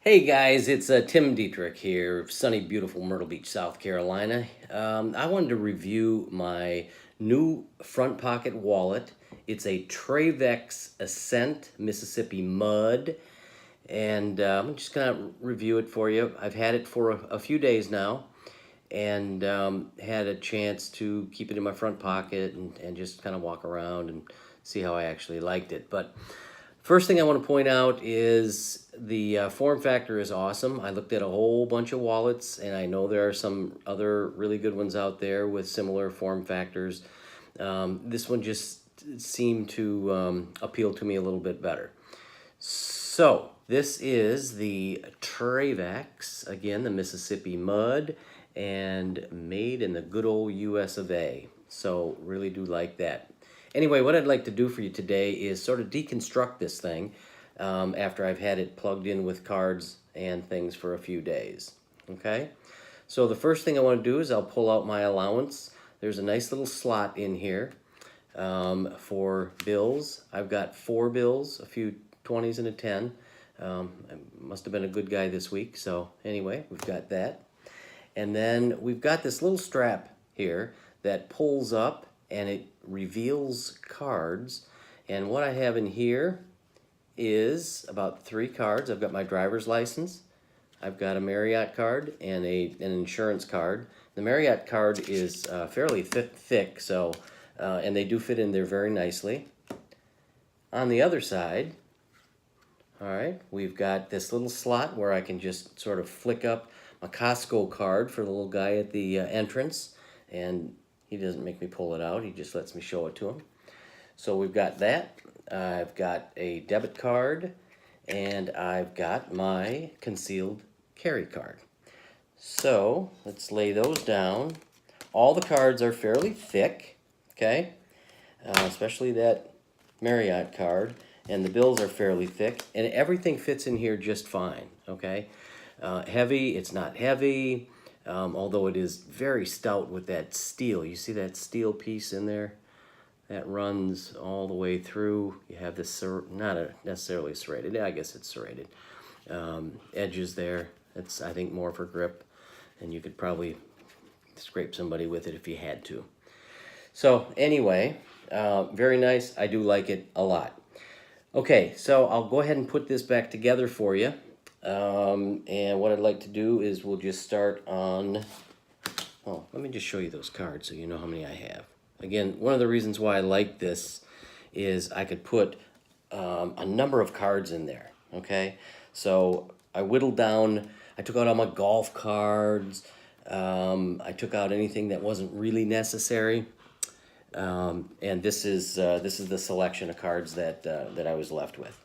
Hey guys, it's Tim Dietrich here, sunny, beautiful Myrtle Beach, South Carolina. I wanted to review my new front pocket wallet. It's a TRAYVAX Ascent Mississippi Mud, and I'm just gonna review it for you. I've had it for a few days now, and had a chance to keep it in my front pocket and just kind of walk around and see how I actually liked it. But first thing I want to point out is the form factor is awesome. I looked at a whole bunch of wallets, and I know there are some other really good ones out there with similar form factors. This one just seemed to appeal to me a little bit better. So this is the TRAYVAX, again, the Mississippi Mud, and made in the good old US of A. So really do like that. Anyway, what I'd like to do for you today is sort of deconstruct this thing after I've had it plugged in with cards and things for a few days. Okay? So the first thing I want to do is I'll pull out my allowance. There's a nice little slot in here for bills. I've got 4 bills, a few 20s and a 10. I must have been a good guy this week. So anyway, we've got that. And then we've got this little strap here that pulls up and it reveals cards. And what I have in here is about 3 cards. I've got my driver's license, I've got a Marriott card, and an insurance card. The Marriott card is fairly thick, so and they do fit in there very nicely. On the other side, all right, we've got this little slot where I can just sort of flick up my Costco card for the little guy at the entrance, and he doesn't make me pull it out, he just lets me show it to him. So we've got that. I've got a debit card, and I've got my concealed carry card. So let's lay those down. All the cards are fairly thick, okay? Especially that Marriott card, and the bills are fairly thick, and everything fits in here just fine, okay? Heavy, it's not heavy, although it is very stout with that steel. You see that steel piece in there? That runs all the way through. You have this, necessarily serrated, I guess it's serrated, edges there. It's, I think, more for grip, and you could probably scrape somebody with it if you had to. So anyway, very nice. I do like it a lot. Okay, so I'll go ahead and put this back together for you. And what I'd like to do is we'll just start on, oh, let me just show you those cards so you know how many I have. Again, one of the reasons why I like this is I could put a number of cards in there, okay? So I whittled down, I took out all my golf cards, I took out anything that wasn't really necessary, and this is the selection of cards that I was left with.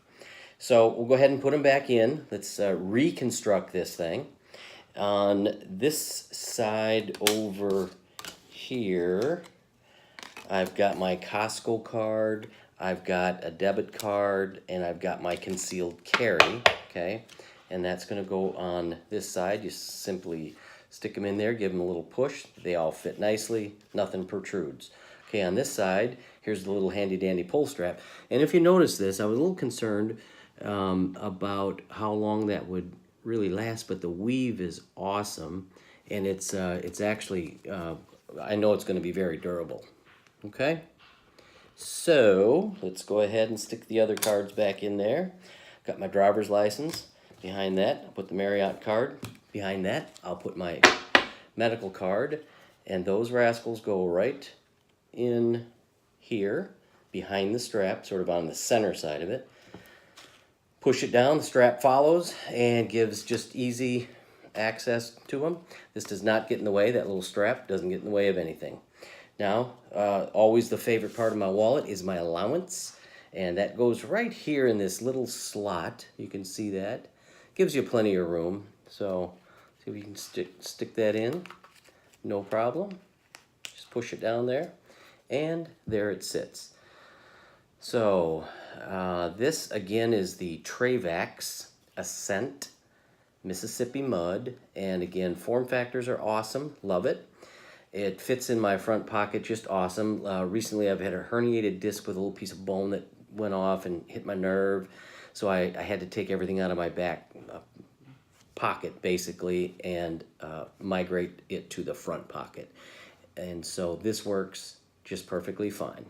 So we'll go ahead and put them back in. Let's reconstruct this thing. On this side over here, I've got my Costco card, I've got a debit card, and I've got my concealed carry, okay? And that's gonna go on this side. You simply stick them in there, give them a little push. They all fit nicely, nothing protrudes. Okay, on this side, here's the little handy dandy pull strap. And if you notice this, I was a little concerned about how long that would really last, but the weave is awesome, and it's actually, I know it's gonna be very durable. Okay, so let's go ahead and stick the other cards back in there. Got my driver's license. Behind that, I'll put the Marriott card. Behind that, I'll put my medical card. And those rascals go right in here, behind the strap, sort of on the center side of it. Push it down, the strap follows, and gives just easy access to them. This does not get in the way. That little strap doesn't get in the way of anything. Now, always the favorite part of my wallet is my allowance, and that goes right here in this little slot. You can see that. Gives you plenty of room, so see if you can stick that in. No problem. Just push it down there, and there it sits. So, this again is the TRAYVAX Ascent Mississippi Mud, and again, form factors are awesome. Love it. It fits in my front pocket just awesome. Recently I've had a herniated disc with a little piece of bone that went off and hit my nerve, so I had to take everything out of my back pocket basically and migrate it to the front pocket. And so this works just perfectly fine.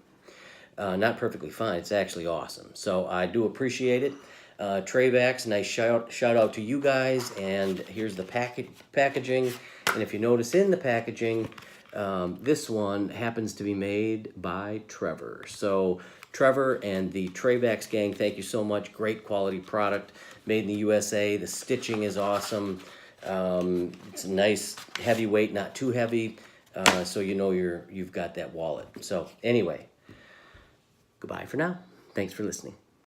Not perfectly fine, it's actually awesome. So I do appreciate it. TRAYVAX, nice shout out to you guys. And here's the packaging. And if you notice in the packaging, this one happens to be made by Trevor. So Trevor and the TRAYVAX gang, thank you so much. Great quality product, made in the USA. The stitching is awesome. It's a nice heavyweight, not too heavy, so you know you've got that wallet. So anyway, goodbye for now. Thanks for listening.